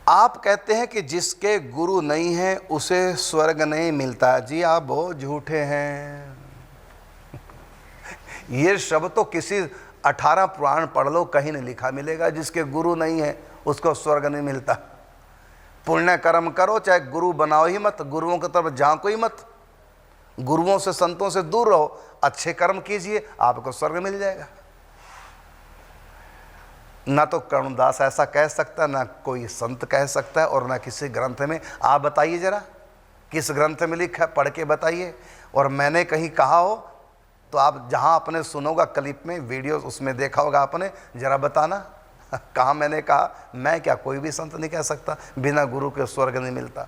आप कहते हैं कि जिसके गुरु नहीं है उसे स्वर्ग नहीं मिलता। जी आप बहुत झूठे हैं। ये शब्द तो किसी 18 पुराण पढ़ लो, कहीं नहीं लिखा मिलेगा जिसके गुरु नहीं है उसको स्वर्ग नहीं मिलता। पुण्य कर्म करो, चाहे गुरु बनाओ ही मत, गुरुओं की तरफ झांको ही मत, गुरुओं से संतों से दूर रहो, अच्छे कर्म कीजिए, आपको स्वर्ग मिल जाएगा। ना तो करुणदास ऐसा कह सकता, ना कोई संत कह सकता है, और ना किसी ग्रंथ में। आप बताइए जरा किस ग्रंथ में लिखा है, पढ़ के बताइए। और मैंने कहीं कहा हो तो आप जहां आपने सुनोगा क्लिप में, वीडियो उसमें देखा होगा आपने, जरा बताना कहाँ मैंने कहा। मैं क्या, कोई भी संत नहीं कह सकता बिना गुरु के स्वर्ग नहीं मिलता।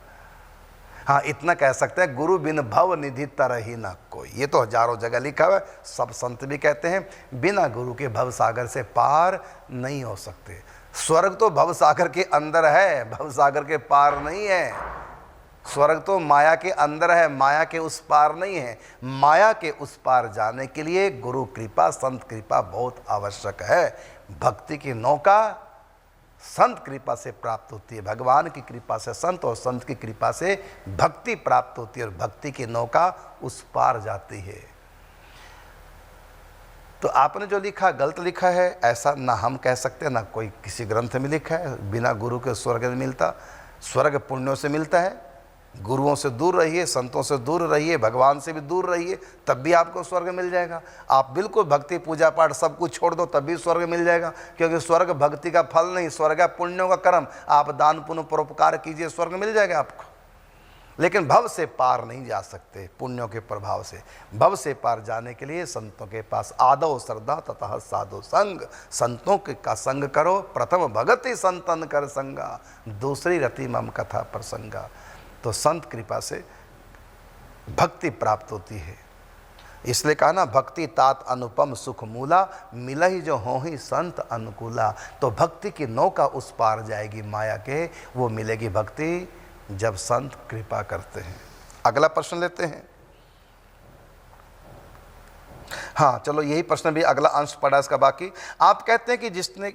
हाँ इतना कह सकते हैं, गुरु बिन भव निधि तरही ना कोई। ये तो हजारों जगह लिखा हुआ है, सब संत भी कहते हैं बिना गुरु के भव सागर से पार नहीं हो सकते। स्वर्ग तो भव सागर के अंदर है, भव सागर के पार नहीं है। स्वर्ग तो माया के अंदर है, माया के उस पार नहीं है। माया के उस पार जाने के लिए गुरु कृपा, संत कृपा बहुत आवश्यक है। भक्ति की नौका संत कृपा से प्राप्त होती है, भगवान की कृपा से संत, और संत की कृपा से भक्ति प्राप्त होती है, और भक्ति की नौका उस पार जाती है। तो आपने जो लिखा गलत लिखा है, ऐसा ना हम कह सकते, ना कोई किसी ग्रंथ में लिखा है। बिना गुरु के स्वर्ग नहीं मिलता। स्वर्ग पुण्यों से मिलता है। गुरुओं से दूर रहिए, संतों से दूर रहिए, भगवान से भी दूर रहिए, तब भी आपको स्वर्ग मिल जाएगा। आप बिल्कुल भक्ति पूजा पाठ सब कुछ छोड़ दो तब भी स्वर्ग मिल जाएगा, क्योंकि स्वर्ग भक्ति का फल नहीं, स्वर्ग है पुण्यों का कर्म। आप दान पुण्य परोपकार कीजिए, स्वर्ग मिल जाएगा आपको। लेकिन भव से पार नहीं जा सकते पुण्यों के प्रभाव से। भव से पार जाने के लिए संतों के पास आदो श्रद्धा ततः साधु संग। संतों के का संग करो। प्रथम भगति संतन कर संगा, दूसरी रति मम कथा प्रसंगा। तो संत कृपा से भक्ति प्राप्त होती है। इसलिए कहा ना, भक्ति तात अनुपम सुख मूला, मिला ही जो हो ही संत अनुकूला। तो भक्ति की नौका उस पार जाएगी माया के, वो मिलेगी भक्ति जब संत कृपा करते हैं। अगला प्रश्न लेते हैं। हाँ चलो, यही प्रश्न भी अगला अंश पढ़ा इसका बाकी। आप कहते हैं कि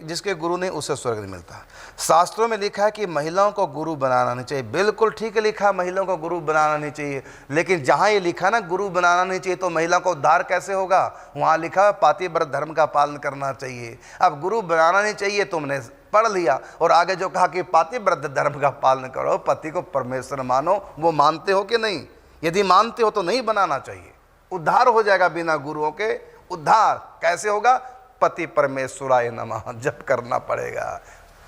जिसके गुरु नहीं उसे स्वर्ग नहीं मिलता। शास्त्रों में लिखा है कि महिलाओं को गुरु बनाना नहीं चाहिए। बिल्कुल ठीक है, लिखा महिलाओं को गुरु बनाना नहीं चाहिए, लेकिन जहाँ ये लिखा ना गुरु बनाना नहीं चाहिए, तो महिला को उद्धार कैसे होगा? वहाँ लिखा पातिव्रत धर्म का पालन करना चाहिए। अब गुरु बनाना नहीं चाहिए तुमने पढ़ लिया, और आगे जो कहा कि पातिव्रत धर्म का पालन करो, पति को परमेश्वर मानो, वो मानते हो कि नहीं? यदि मानते हो तो नहीं बनाना चाहिए। उद्धार हो जाएगा बिना गुरुओं के। उद्धार कैसे होगा? पति परमेश्वराय नमः जप करना पड़ेगा,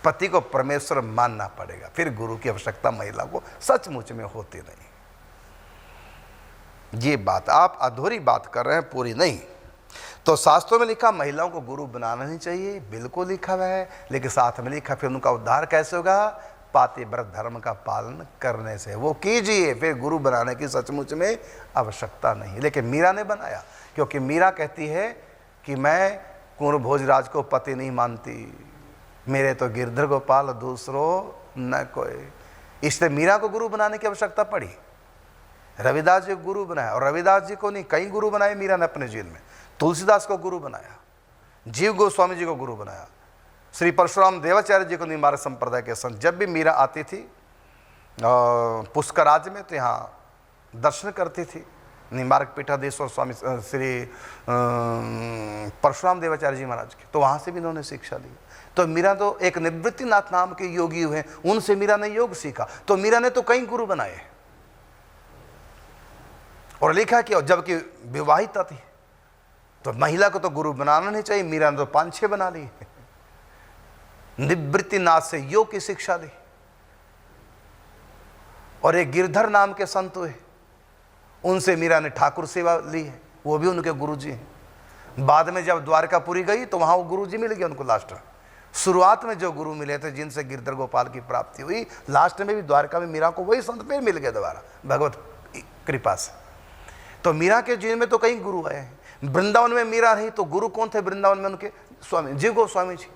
पति को परमेश्वर मानना पड़ेगा, फिर गुरु की आवश्यकता महिला को सचमुच में होती नहीं। ये बात आप अधूरी बात कर रहे हैं, पूरी नहीं। तो शास्त्रों में लिखा महिलाओं को गुरु बनाना नहीं चाहिए, बिल्कुल लिखा हुआ है, लेकिन साथ में लिखा फिर उनका उद्धार कैसे होगा? पातिव्रत धर्म का पालन करने से। वो कीजिए, फिर गुरु बनाने की सचमुच में आवश्यकता नहीं। लेकिन मीरा ने बनाया, क्योंकि मीरा कहती है कि मैं कुंवर भोजराज को पति नहीं मानती, मेरे तो गिरधर गोपाल दूसरो न कोई। इसलिए मीरा को गुरु बनाने की आवश्यकता पड़ी। रविदास जी को गुरु बनाया, और रविदास जी को नहीं, कई गुरु बनाए मीरा ने अपने जीवन में। तुलसीदास को गुरु बनाया, जीव गोस्वामी जी को गुरु बनाया, श्री परशुराम देवाचार्य जी को निम्बार्क संप्रदाय के संत। जब भी मीरा आती थी पुष्कराज में, तो यहाँ दर्शन करती थी निम्बार्क पीठाधीश्वर स्वामी श्री परशुराम देवाचार्य जी महाराज के, तो वहाँ से भी इन्होंने शिक्षा ली। तो मीरा तो एक निवृत्तिनाथ नाम के योगी हुए, उनसे मीरा ने योग सीखा। तो मीरा ने तो कई गुरु बनाए, और लिखा कि जबकि विवाहिता थी, तो महिला को तो गुरु बनाना नहीं चाहिए। मीरा ने तो 5-6 बना ली। निवृत्तिनाथ से योग की शिक्षा ली, और एक गिरधर नाम के संत हुए, उनसे मीरा ने ठाकुर सेवा ली है, वो भी उनके गुरुजी हैं। बाद में जब द्वारकापुरी गई तो वहां वो गुरुजी मिल गए उनको। लास्ट में शुरुआत में जो गुरु मिले थे जिनसे गिरधर गोपाल की प्राप्ति हुई, लास्ट में भी द्वारका में मीरा को वही संत फिर मिल गए दोबारा भगवत कृपा से। तो मीरा के जीवन में तो कई गुरु आए हैं। वृंदावन में मीरा रही तो गुरु कौन थे वृंदावन में? उनके स्वामी जीव गोस्वामी जी,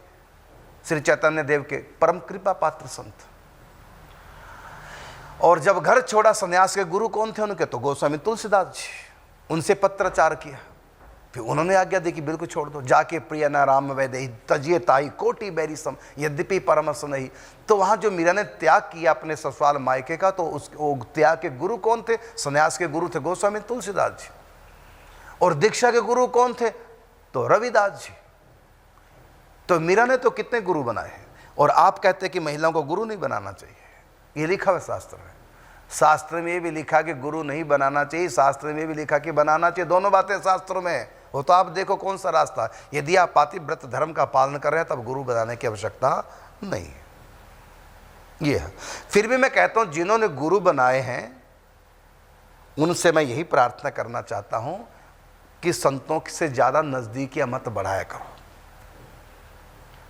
श्री चैतन्य देव के परम कृपा पात्र संत। और जब घर छोड़ा संन्यास के गुरु कौन थे उनके? तो गोस्वामी तुलसीदास जी, उनसे पत्राचार किया। फिर उन्होंने आज्ञा दी कि बिल्कुल छोड़ दो। जाके प्रिय न राम वैदेही तजिए ताई कोटि बैरी सम यद्यपि परमस नहीं। तो वहाँ जो मीरा ने त्याग किया अपने ससुराल मायके का, तो उस त्याग के गुरु कौन थे? संन्यास के गुरु थे गोस्वामी तुलसीदास जी। और दीक्षा के गुरु कौन थे? तो रविदास जी। तो मीरा ने तो कितने गुरु बनाए हैं। और आप कहते हैं कि महिलाओं को गुरु नहीं बनाना चाहिए। ये लिखा हुआ शास्त्र में। शास्त्र में भी लिखा कि गुरु नहीं बनाना चाहिए, शास्त्र में भी लिखा कि बनाना चाहिए। दोनों बातें शास्त्रों में है। वो तो आप देखो कौन सा रास्ता है। यदि आप पातिव्रत धर्म का पालन कर रहे हैं तब गुरु बनाने की आवश्यकता नहीं है। ये है। फिर भी मैं कहता हूं जिन्होंने गुरु बनाए हैं उनसे मैं यही प्रार्थना करना चाहता हूं कि संतों से ज़्यादा नज़दीकियाँ मत बढ़ाया करो।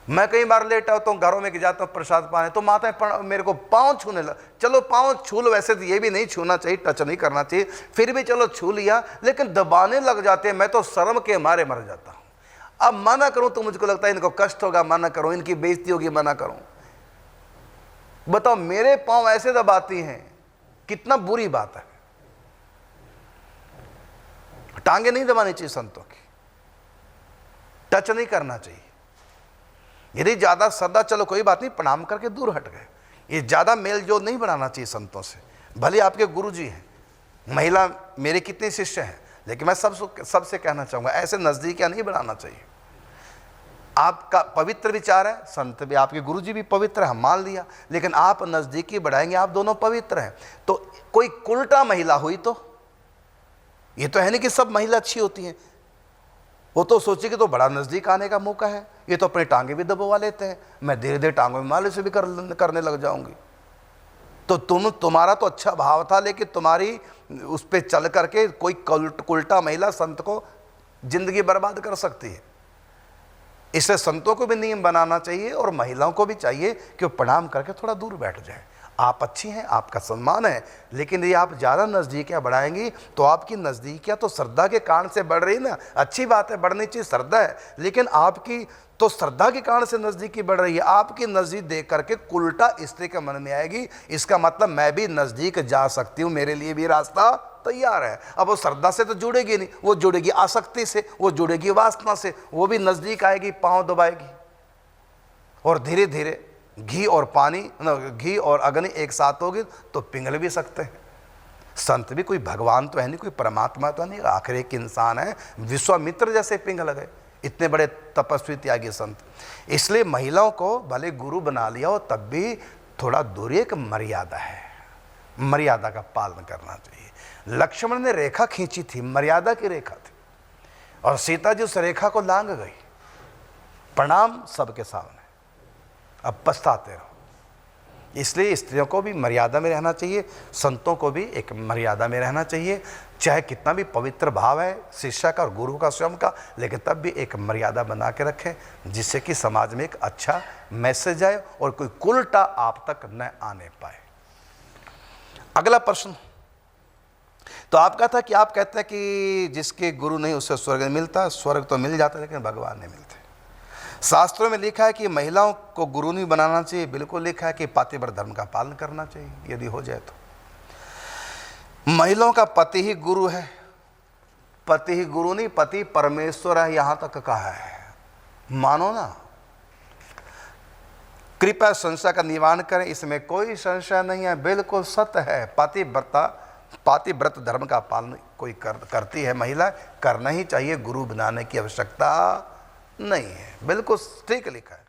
मैं कई बार लेट आता हूँ घरों में जाता हूँ प्रसाद पाने, तो माता मेरे को पाँव छूने लग। चलो पाँव छू लो, वैसे तो ये भी नहीं छूना चाहिए, टच नहीं करना चाहिए, फिर भी चलो छू लिया, लेकिन दबाने लग जाते हैं। मैं तो शर्म के मारे मर जाता हूँ। अब मना करूँ तो मुझको लगता है इनको कष्ट होगा, मना करूँ, इनकी बेइज्जती होगी, मना करूँ। बताओ मेरे पाँव ऐसे दबाती हैं, कितना बुरी बात है। टांगे नहीं दबानी चाहिए संतों की, टच नहीं करना चाहिए। यदि ज़्यादा श्रद्धा, चलो कोई बात नहीं, प्रणाम करके दूर हट गए। ये ज़्यादा मेल जोल नहीं बनाना चाहिए संतों से। भले आपके गुरुजी हैं, महिला मेरे कितने शिष्य हैं, लेकिन मैं सबसे कहना चाहूँगा ऐसे नज़दीकियाँ नहीं बनाना चाहिए। आपका पवित्र विचार है, संत भी आपके गुरुजी भी पवित्र है, हम मान लिया, लेकिन आप नज़दीकी बढ़ाएंगे, आप दोनों पवित्र हैं। तो कोई उल्टा महिला हुई तो ये तो है नहीं कि सब महिला अच्छी होती हैं। वो तो सोचे कि तो बड़ा नज़दीक आने का मौका है, ये तो अपनी टांगे भी दबवा लेते हैं, मैं धीरे धीरे टांगों में माले से भी करने लग जाऊंगी। तो तुम्हारा तो अच्छा भाव था, लेकिन तुम्हारी उस पर चल करके कोई उल्टा महिला संत को जिंदगी बर्बाद कर सकती है। इससे संतों को भी नियम बनाना चाहिए और महिलाओं को भी चाहिए कि वो प्रणाम करके थोड़ा दूर बैठ जाए। आप अच्छी हैं, आपका सम्मान है, लेकिन यदि आप ज़्यादा नज़दीकियाँ बढ़ाएंगी तो आपकी नज़दीकियाँ तो श्रद्धा के कारण से बढ़ रही ना, अच्छी बात है, बढ़नी चाहिए, श्रद्धा है, लेकिन आपकी तो श्रद्धा के कारण से नज़दीकी बढ़ रही है। आपकी नज़दीक देख करके उल्टा स्त्री के मन में आएगी, इसका मतलब मैं भी नज़दीक जा सकती हूँ, मेरे लिए भी रास्ता तैयार है। अब वो श्रद्धा से तो जुड़ेगी नहीं, वो जुड़ेगी आसक्ति से, वो जुड़ेगी वासना से, वो भी नज़दीक आएगी, पाँव दबाएगी, और धीरे धीरे घी और पानी, घी और अग्नि एक साथ होगी तो पिघल भी सकते हैं। संत भी कोई भगवान तो है नहीं, कोई परमात्मा तो नहीं, आखिर एक इंसान है। विश्वामित्र जैसे पिघल गए, इतने बड़े तपस्वी त्यागी संत। इसलिए महिलाओं को भले गुरु बना लिया हो तब भी थोड़ा दूरी, एक मर्यादा है, मर्यादा का पालन करना चाहिए। लक्ष्मण ने रेखा खींची थी, मर्यादा की रेखा थी, और सीता जी उस रेखा को लांघ गई। प्रणाम सबके सामने, अब पछताते रहो। इसलिए स्त्रियों को भी मर्यादा में रहना चाहिए, संतों को भी एक मर्यादा में रहना चाहिए। चाहे कितना भी पवित्र भाव है शिष्य का और गुरु का स्वयं का, लेकिन तब भी एक मर्यादा बना के रखें, जिससे कि समाज में एक अच्छा मैसेज आए और कोई उल्टा आप तक न आने पाए। अगला प्रश्न, तो आपका था कि आप कहते हैं कि जिसके गुरु नहीं उसे स्वर्ग नहीं मिलता। स्वर्ग तो मिल जाता है लेकिन भगवान नहीं मिलते। शास्त्रों में लिखा है कि महिलाओं को गुरु नहीं बनाना चाहिए, बिल्कुल लिखा है कि पातिव्रत धर्म का पालन करना चाहिए यदि हो जाए तो। महिलाओं का पति ही गुरु है, पति ही गुरु नहीं, पति परमेश्वर है, यहां तक कहा है, मानो ना। कृपया संशय का निवारण करें, इसमें कोई संशय नहीं है, बिल्कुल सत्य है। पातिव्रत धर्म का पालन कोई करती है महिला, करना ही चाहिए, गुरु बनाने की आवश्यकता नहीं है, बिल्कुल ठीक लिखा है।